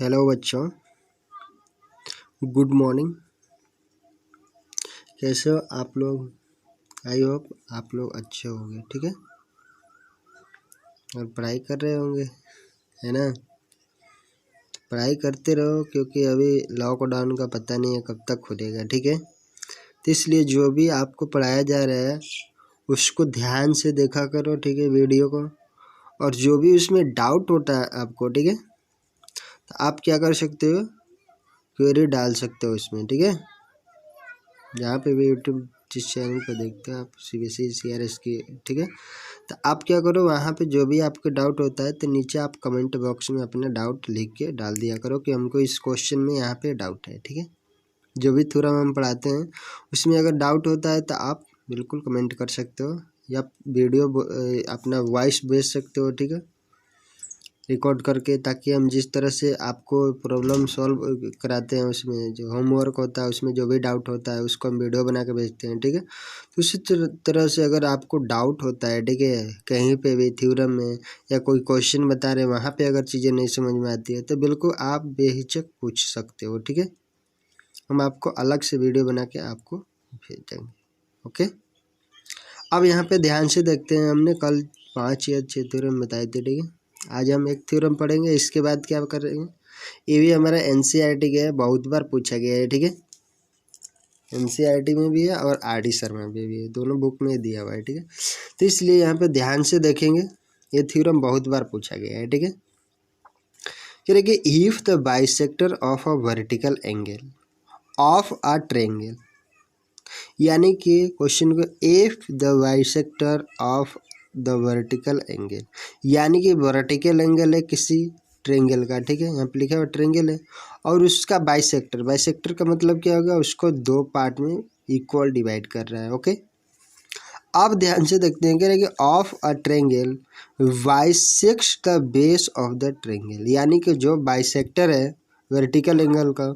Hello बच्चों, good morning. कैसे हो आप लोग? आई होप आप लोग अच्छे होंगे, ठीक है। और पढ़ाई कर रहे होंगे, है ना। पढ़ाई करते रहो क्योंकि अभी लॉकडाउन का पता नहीं है कब तक खुलेगा, ठीक है। तो इसलिए जो भी आपको पढ़ाया जा रहा है उसको ध्यान से देखा करो, ठीक है, वीडियो को। और जो भी उसमें डाउट होता है आपको, ठीक है, तो आप क्या कर सकते हो, क्वेरी डाल सकते हो उसमें, ठीक है। जहाँ पे भी यूट्यूब जिस चैनल पर देखते हो आप, CBSE CRS की, ठीक है। तो आप क्या करो, वहाँ पे जो भी आपको डाउट होता है तो नीचे आप कमेंट बॉक्स में अपना डाउट लिख के डाल दिया करो कि हमको इस क्वेश्चन में यहाँ पे डाउट है, ठीक है। जो भी थ्योरम हम पढ़ाते हैं उसमें अगर डाउट होता है तो आप बिल्कुल कमेंट कर सकते हो या वीडियो अपना वॉइस भेज सकते हो, ठीक है, रिकॉर्ड करके, ताकि हम जिस तरह से आपको प्रॉब्लम सॉल्व कराते हैं उसमें जो होमवर्क होता है उसमें जो भी डाउट होता है उसको हम वीडियो बना के भेजते हैं, ठीक है। तो उसी तरह से अगर आपको डाउट होता है, ठीक है, कहीं पे भी थ्योरम में या कोई क्वेश्चन बता रहे वहाँ पे अगर चीज़ें नहीं समझ में आती है तो बिल्कुल आप बेहिचक पूछ सकते हो, ठीक है। हम आपको अलग से वीडियो बना के आपको भेज देंगे, ओके। अब यहाँ पे ध्यान से देखते हैं, हमने कल 5 या 6 थ्योरम बताए थे, ठीक है। आज हम एक थ्योरम पढ़ेंगे, इसके बाद क्या करेंगे, ये भी हमारा NCERT का है, बहुत बार पूछा गया है, ठीक है। NCERT में भी है और RD शर्मा में भी है, दोनों बुक में दिया हुआ है, ठीक है। तो इसलिए यहाँ पे ध्यान से देखेंगे, ये थ्योरम बहुत बार पूछा गया है, ठीक है। कह रहे कि if the bisector of a vertical angle of a triangle, यानी कि क्वेश्चन को if the bisector of the vertical angle, यानी कि वर्टिकल एंगल है किसी ट्रायंगल का, ठीक है, यहाँ पे लिखा हुआ ट्रायंगल है, और उसका बाइसेक्टर, बाइसेक्टर का मतलब क्या होगा, उसको दो पार्ट में इक्वल डिवाइड कर रहा है, ओके। अब ध्यान से देखते हैं, कह रहे कि of a triangle bisects the base of the triangle, यानी कि जो बाइसेक्टर है वर्टिकल एंगल का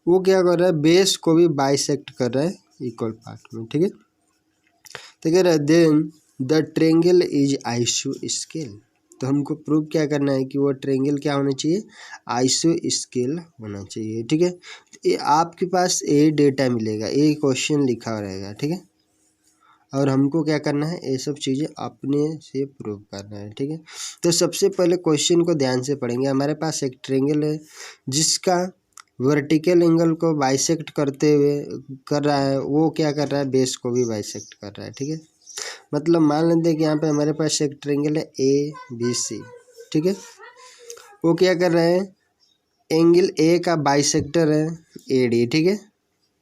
वो क्या कर रहा है, बेस को भी बाइसेक्ट कर रहा है इक्वल पार्ट में, ठीक है। तो कह रहा है देन द ट्रायंगल इज आइसो स्केल, तो हमको प्रूव क्या करना है कि वो ट्रायंगल क्या होना चाहिए, आइसो स्केल होना चाहिए, ठीक है। ये आपके पास ये डेटा मिलेगा, ये क्वेश्चन लिखा रहेगा, ठीक है, और हमको क्या करना है, ये सब चीज़ें अपने से प्रूव करना है, ठीक है। तो सबसे पहले क्वेश्चन को ध्यान से पढ़ेंगे। हमारे पास एक ट्रायंगल है जिसका वर्टिकल एंगल को बाइसेक्ट करते हुए कर रहा है, वो क्या कर रहा है, बेस को भी बाइसेक्ट कर रहा है, ठीक है। मतलब मान लेते हैं कि यहाँ पे हमारे पास एक ट्रायंगल है ABC, ठीक है। वो क्या कर रहे हैं, एंगल A का बाइसेक्टर है AD, ठीक है,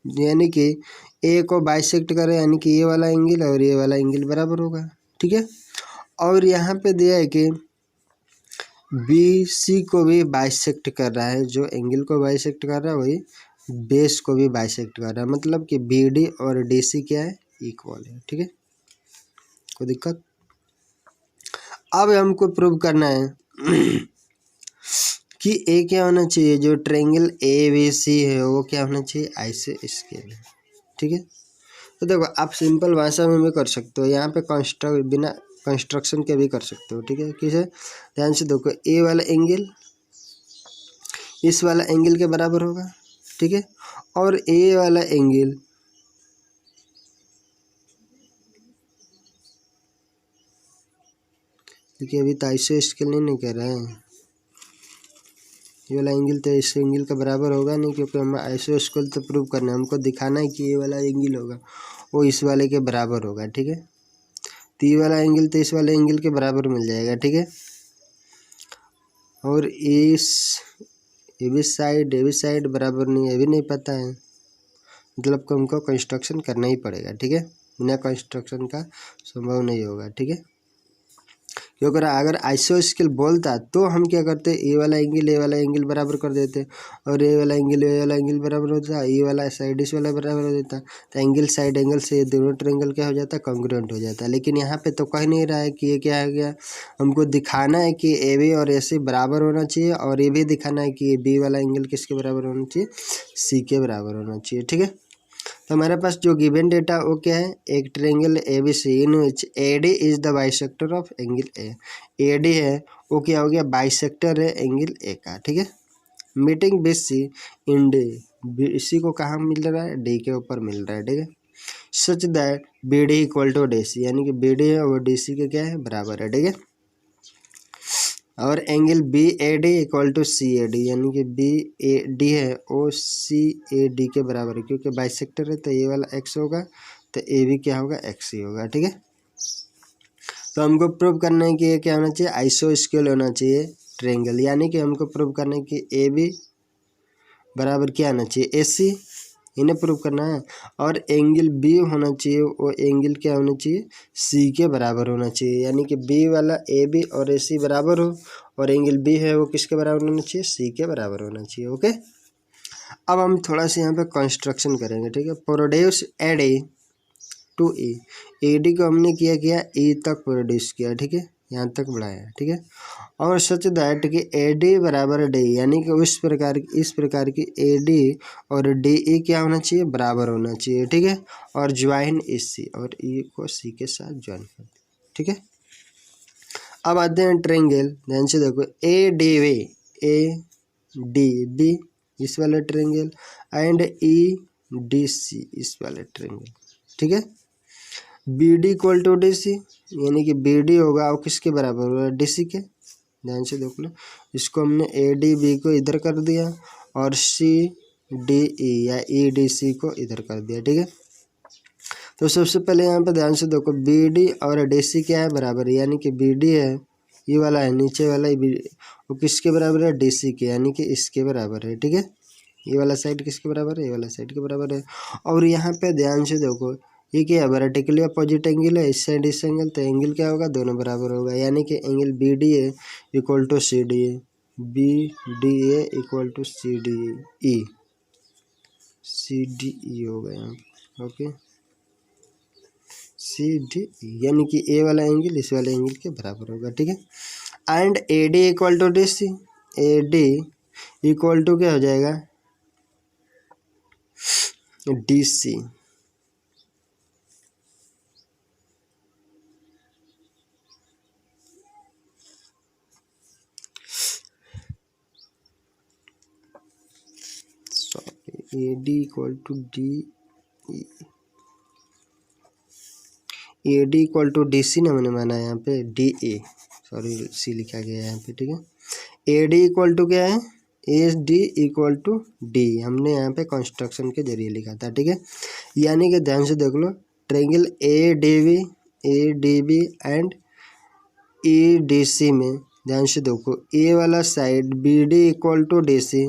यानी कि ए को बाइसेक्ट करे, यानी कि ये वाला एंगल और ये वाला एंगल बराबर होगा, ठीक है। और यहाँ पे दिया है कि BC को भी बाइसेक्ट कर रहा है, जो एंगल को बाइसेक्ट कर रहा है वही बेस को भी बाइसेक्ट कर रहा है, मतलब कि BD और DC क्या है, इक्वल है, ठीक है। कोई दिक्कत? अब हमको प्रूव करना है कि ए क्या होना चाहिए, जो ट्रायंगल ABC है वो क्या होना चाहिए, आइसो स्केल है, ठीक है। तो देखो आप सिंपल भाषा में भी कर सकते हो, यहाँ पे बिना कंस्ट्रक्शन के भी कर सकते हो, ठीक है। किसे, ध्यान से देखो, ए वाला एंगल इस वाला एंगल के बराबर होगा, ठीक है, और ए वाला एंगल देखिए अभी तो आइसो स्केल नहीं कह रहा है, ये वाला एंगल तो इस एंगल का बराबर होगा नहीं, क्योंकि हम आइसो स्केल तो प्रूव करना है, हमको दिखाना है कि ये वाला एंगल होगा वो इस वाले के बराबर होगा, ठीक है। तो ये वाला एंगल तो इस वाले एंगल के बराबर मिल जाएगा, ठीक है। और इस ये भी साइड बराबर नहीं है, ये भी नहीं पता है, मतलब कि हमको कंस्ट्रक्शन करना ही पड़ेगा, ठीक है, बिना कंस्ट्रक्शन का संभव नहीं होगा, ठीक है। क्योंकि अगर आइसो स्केल बोलता तो हम क्या करते, ए वाला एंगल बराबर कर देते, और ए वाला एंगल बराबर होता, ये वाला साइड इस वाला बराबर हो जाता, तो एंगल साइड एंगल से दोनों ट्रायंगल क्या हो जाता, कॉन्ग्रुएंट हो जाता। लेकिन यहाँ पे तो कह नहीं रहा है कि ये क्या है गया, हमको दिखाना है कि AB और AC बराबर होना चाहिए, और ये भी दिखाना है कि B वाला एंगल किसके बराबर होना चाहिए, C के बराबर होना चाहिए, ठीक है। तो हमारे पास जो गिवन डेटा वो क्या है, एक triangle ABC in which AD is the bisector of angle A, AD है वो क्या हो गया, बाइसेक्टर है एंगल A का, ठीक है। मीटिंग बी सी इन डी, बी सी को कहाँ मिल रहा है, डी के ऊपर मिल रहा है, ठीक है। Such that B D equal to D C, यानी कि बी डी है वो डी सी के क्या है, बराबर है, ठीक है। और angle B A D equal to C A D, यानी कि बी ए डी है वो सी ए डी के बराबर है, क्योंकि बाइसेक्टर है तो ये वाला एक्स होगा तो ए भी क्या होगा, एक्स ही होगा, ठीक है। तो हमको प्रूव करना है कि ये क्या होना चाहिए, आइसोस्केल होना चाहिए ट्रायंगल, यानी कि हमको प्रूव करना है कि ए बी बराबर क्या आना चाहिए, ए सी, इन्हें प्रूव करना है। और एंगल बी होना चाहिए वो एंगल क्या होना चाहिए, सी के बराबर होना चाहिए, यानी कि बी वाला ए बी और ए सी बराबर हो, और एंगल बी है वो किसके बराबर होना चाहिए, सी के बराबर होना चाहिए, ओके। अब हम थोड़ा सा यहाँ पे कंस्ट्रक्शन करेंगे, ठीक है। Produced A to E, A D को हमने किया ई तक प्रोड्यूस किया, ठीक है, यहाँ तक बढ़ाया, ठीक है। और सच दैट कि ए डी बराबर डी, यानी कि इस प्रकार की ए डी और डी ई क्या होना चाहिए, बराबर होना चाहिए, ठीक है। और ज्वाइन ई सी, और ई को सी के साथ ज्वाइन कर दे, ठीक है। अब आते हैं ट्रायंगल, ध्यान से देखो, A D V, A D B इस वाले triangle, and E D C इस वाले ट्रायंगल, ठीक है। B D equal to D C, यानी कि बी डी होगा और किसके बराबर होगा, डी सी के, ध्यान से देख लो। इसको हमने ए डी बी को इधर कर दिया और सी डी ई या ई डी सी को इधर कर दिया, ठीक है। तो सबसे पहले यहाँ पे ध्यान से देखो, बी डी और डी सी क्या है, बराबर है, यानी कि बी डी है ये वाला है, नीचे वाला वो किसके बराबर है, डी सी के, यानी कि इसके बराबर है, ठीक है। ये वाला साइड किसके बराबर है, ये वाला साइड के बराबर है। और यहाँ पे ध्यान से देखो, ये क्या है, वर्टिकली अपोजिट एंगल है, इस साइड इस एंगल, तो एंगल क्या होगा, दोनों बराबर होगा, यानी कि angle B D A equal to C D A, B D A equal to C D E, C D E होगा यहाँ पे, ओके, सी डी ई, यानी कि ए वाला एंगल इस वाले एंगल के बराबर होगा, ठीक है। And A D equal to D C, A D equal to क्या हो जाएगा, D C, A D equal to D E, A D equal to D C ना मैंने माना यहाँ पे डी ए, सॉरी सी लिखा गया है यहाँ पे, ठीक है। ए डी इक्वल टू क्या है, A D equal to D, हमने यहाँ पे कंस्ट्रक्शन के जरिए लिखा था, ठीक है। यानी कि ध्यान से देख लो, triangle A D B and E D C में ध्यान से देखो, ए वाला side B D equal to D C,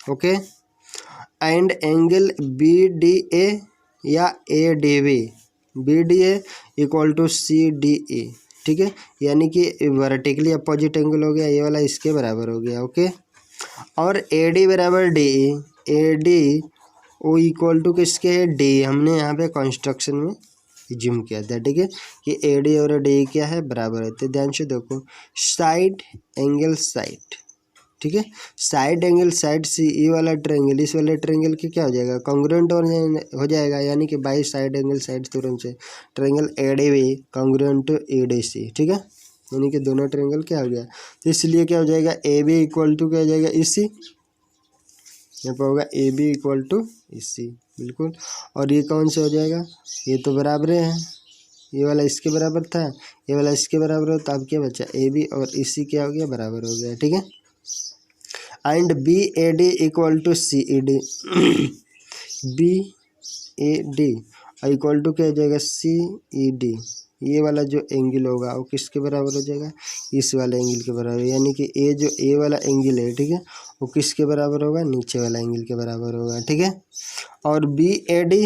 okay, and angle B D A या A D B, B D A equal to C D E, ठीक है, यानी कि वर्टिकली अपोजिट एंगल हो गया, ये वाला इसके बराबर हो गया, ओके। और ए डी बराबर D E, A D O equal to किसके है, डी, हमने यहाँ पे कंस्ट्रक्शन में जिम किया था, ठीक है, कि ए डी और डी क्या है, बराबर है। तो ध्यान से देखो, साइड एंगल साइड, ठीक है, साइड एंगल साइड सी, ई वाला ट्रायंगल इस वाले ट्रायंगल के क्या हो जाएगा, कॉन्ग्रुएंट हो जाएगा, यानी कि by side angle side theorem से triangle A D B congruent to A D C, ठीक है, यानी कि दोनों ट्रायंगल क्या हो गया। तो इसलिए क्या हो जाएगा, ए बी इक्वल टू क्या हो जाएगा, ई सी, यहाँ पर होगा ए बी इक्वल टू ई सी, बिल्कुल। और ये कौन सा हो जाएगा, ये तो बराबर है, ये वाला इसके बराबर था, ये वाला इसके बराबर हो, तो अब क्या बचा, ए बी और ई सी क्या हो गया, बराबर हो गया, ठीक है। And B A D equal to C E D, B A D equal to क्या हो जाएगा, सी ई डी, ये वाला जो एंगल होगा वो किसके बराबर हो जाएगा, इस वाले एंगल के बराबर, यानी कि ए जो ए वाला एंगल है, ठीक है, वो किसके बराबर होगा, नीचे वाला एंगल के बराबर होगा, ठीक है। और बी ए डी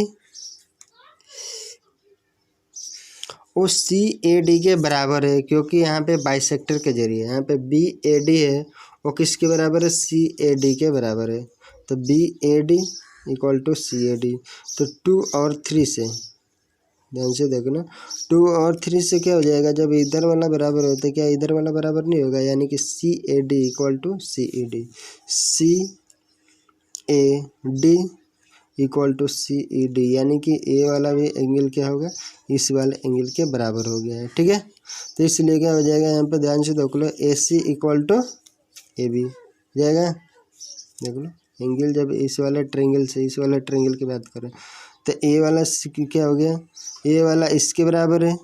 वो सी ए डी के बराबर है, क्योंकि यहाँ पे बाइसेक्टर के जरिए यहाँ पे बी ए डी है वो किसके बराबर है, सी ए डी के बराबर है। तो B A D equal to C A D, तो 2 और 3 से ध्यान से देखना, 2 और 3 से क्या हो जाएगा, जब इधर वाला बराबर होता है क्या इधर वाला बराबर नहीं होगा, यानी कि C A D equal to C E D, C A D equal to C E D, यानी कि ए वाला भी एंगल क्या होगा, इस वाले एंगल के बराबर हो गया है, ठीक है। तो इसलिए क्या हो जाएगा, यहाँ पे ध्यान से देख लो, ए सी इक्वल टू ए बी जाएगा, देख लो एंगल जब इस वाला ट्रायंगल से इस वाला ट्रायंगल की बात करें तो ए वाला क्या हो गया, ए वाला इसके बराबर है,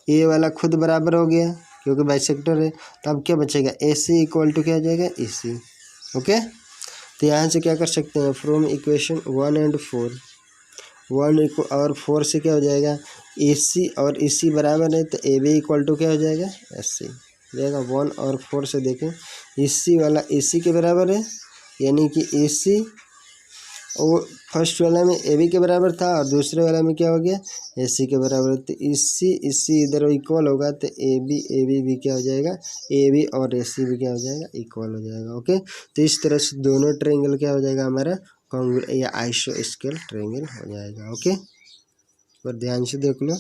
ए वाला खुद बराबर हो गया क्योंकि बाइसेक्टर है। तो अब क्या बचेगा, ए सी इक्वल टू क्या हो जाएगा, ए सी। ओके, तो यहाँ से क्या कर सकते हैं, फ्रॉम इक्वेशन 1 और 4, 1 और 4 से क्या हो जाएगा, ए सी और ए सी बराबर है तो ए बी इक्वल टू क्या हो जाएगा, एस सी हो जाएगा। 1 और 4 से देखें ए सी वाला ए सी के बराबर है, यानी कि ए सी वो फर्स्ट वाला में ए बी के बराबर था और दूसरे वाला में क्या हो गया, ए सी के बराबर। तो इसी इधर इक्वल होगा तो ए बी भी क्या हो जाएगा, ए बी और ए सी भी क्या हो जाएगा, इक्वल हो जाएगा। ओके, तो इस तरह से दोनों ट्रायंगल क्या हो जाएगा हमारा या आइसोस्केल ट्रायंगल हो जाएगा। ओके, और ध्यान से देख लो।